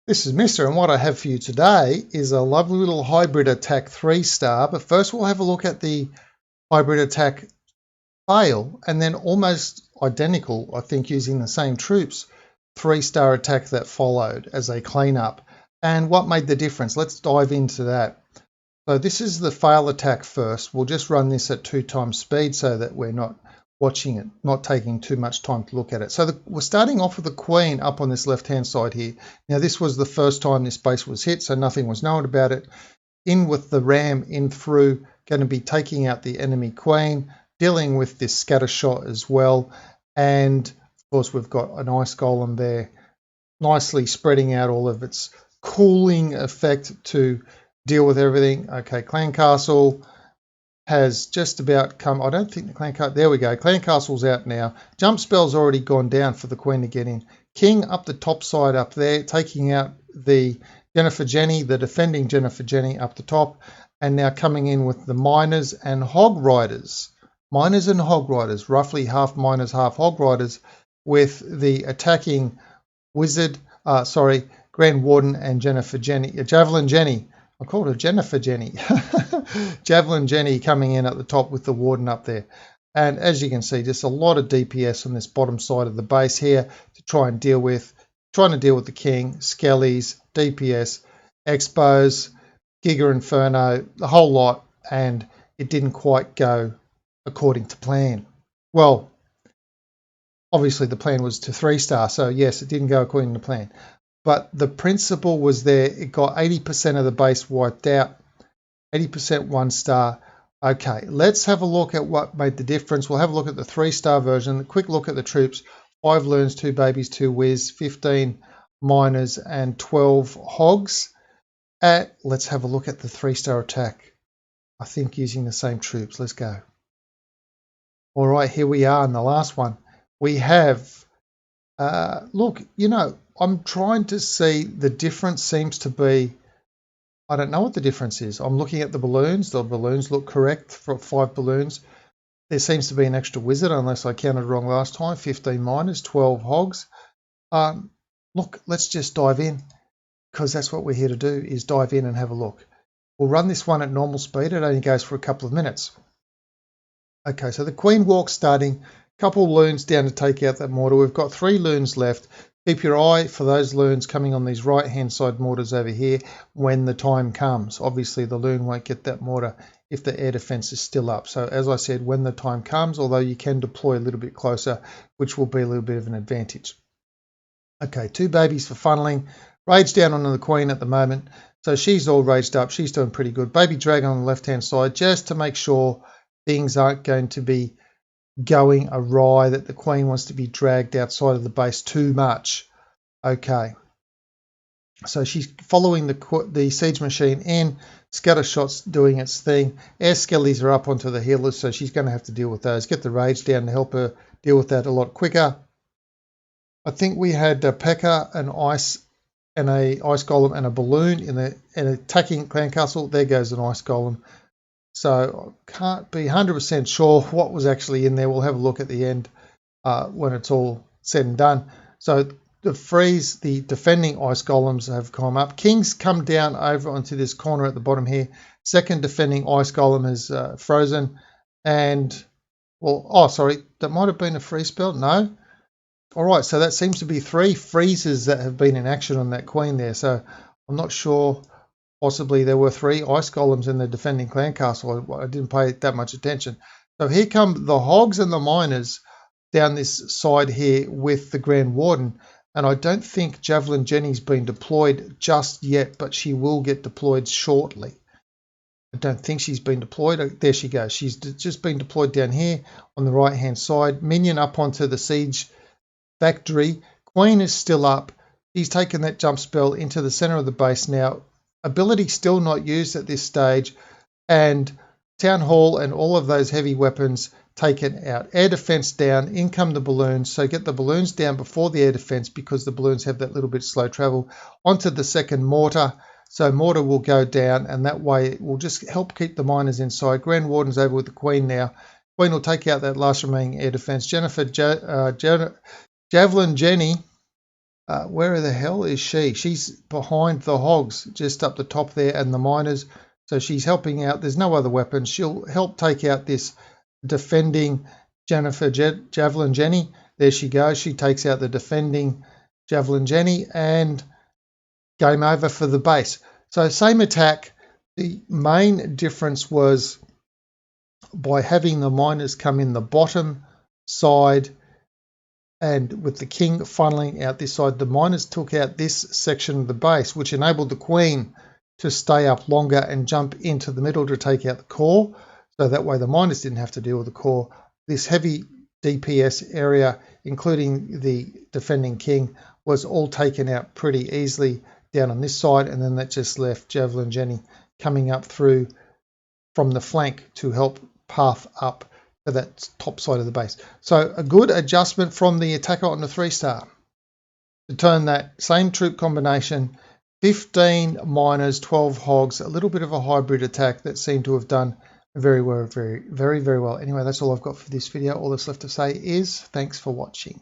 This is Mister, and what I have for you today is a lovely little hybrid attack 3-star. But first we'll have a look at the hybrid attack fail, and then almost identical, I think, using the same troops, 3-star attack that followed as a cleanup. And what made the difference? Let's dive into that. So this is the fail attack first. We'll just run this at 2 times speed so that we're not watching it, not taking too much time to look at it. So we're starting off with the queen up on this left-hand side here. Now this was the first time this base was hit, so nothing was known about it. In with the ram in through, going to be taking out the enemy queen, dealing with this scatter shot as well. And of course we've got an ice golem there, nicely spreading out all of its cooling effect to deal with everything. Okay, clan castle has just about come. I don't think the clan castle, there we go. Clan castle's out now. Jump spell's already gone down for the queen to get in. King up the top side up there, taking out the Jennifer Jenny, the defending Jennifer Jenny up the top, and now coming in with the miners and hog riders. Miners and hog riders, roughly half miners, half hog riders, with the attacking wizard, Grand Warden and Jennifer Jenny, Javelin Jenny. I called her Jennifer Jenny. Javelin Jenny coming in at the top with the Warden up there. And as you can see, just a lot of DPS on this bottom side of the base here to try and deal with. Trying to deal with the King, Skellies, DPS, Expos, Giga Inferno, the whole lot. And it didn't quite go according to plan. Well, obviously the plan was to 3-star. So yes, it didn't go according to plan. But the principle was there. It got 80% of the base wiped out, 80% 1-star. Okay, let's have a look at what made the difference. We'll have a look at the 3-star version, a quick look at the troops. 5 loons, 2 babies, 2 whiz, 15 miners, and 12 hogs. Let's have a look at the 3-star attack. I think using the same troops. Let's go. All right, here we are in the last one. We have, look, you know, I'm trying to see, the difference seems to be, I don't know what the difference is. I'm looking at the balloons. The balloons look correct for 5 balloons. There seems to be an extra wizard, unless I counted wrong last time. 15 miners, 12 hogs. Look, let's just dive in, because that's what we're here to do, is dive in and have a look. We'll run this one at normal speed. It only goes for a couple of minutes. Okay, so the queen walk starting. Couple of loons down to take out that mortar. We've got 3 loons left. Keep your eye for those loons coming on these right-hand side mortars over here when the time comes. Obviously, the loon won't get that mortar if the air defense is still up. So as I said, when the time comes, although you can deploy a little bit closer, which will be a little bit of an advantage. Okay, 2 babies for funneling. Rage down onto the queen at the moment. So she's all raged up. She's doing pretty good. Baby dragon on the left-hand side, just to make sure things aren't going to be going awry, that the queen wants to be dragged outside of the base too much. Okay, so she's following the siege machine in. Scatter shots doing its thing. Air skellies are up onto the healers, so she's going to have to deal with those. Get the rage down to help her deal with that a lot quicker. I think we had Pekka, an ice golem, and a balloon in an attacking clan castle. There goes an ice golem. So I can't be 100% sure what was actually in there. We'll have a look at the end when it's all said and done. So the defending ice golems have come up. Kings come down over onto this corner at the bottom here. Second defending ice golem is frozen. And, well, oh, sorry, that might have been a free spell. No. All right, so that seems to be 3 freezes that have been in action on that queen there. So I'm not sure. Possibly there were 3 ice golems in the defending clan castle. I didn't pay that much attention. So here come the hogs and the miners down this side here with the Grand Warden. And I don't think Javelin Jenny's been deployed just yet, but she will get deployed shortly. I don't think she's been deployed. There she goes. She's just been deployed down here on the right-hand side. Minion up onto the siege factory. Queen is still up. He's taken that jump spell into the center of the base now. Ability still not used at this stage, and Town Hall and all of those heavy weapons taken out. Air defense down, in come the balloons. So get the balloons down before the air defense, because the balloons have that little bit slow travel onto the second mortar. So mortar will go down, and that way it will just help keep the miners inside. Grand Warden's over with the queen now. Queen will take out that last remaining air defense. Javelin Jenny Where the hell is she? She's behind the Hogs, just up the top there, and the miners. So she's helping out. There's no other weapons. She'll help take out this defending Javelin Jenny. There she goes. She takes out the defending Javelin Jenny, and game over for the base. So same attack. The main difference was by having the miners come in the bottom side, and with the king funneling out this side, the miners took out this section of the base, which enabled the queen to stay up longer and jump into the middle to take out the core. So that way the miners didn't have to deal with the core. This heavy DPS area, including the defending king, was all taken out pretty easily down on this side, and then that just left Javelin Jenny coming up through from the flank to help path up to that top side of the base. So a good adjustment from the attacker on the 3-star to turn that same troop combination, 15 miners, 12 hogs, a little bit of a hybrid attack that seemed to have done very well. Anyway, that's all I've got for this video. All that's left to say is thanks for watching.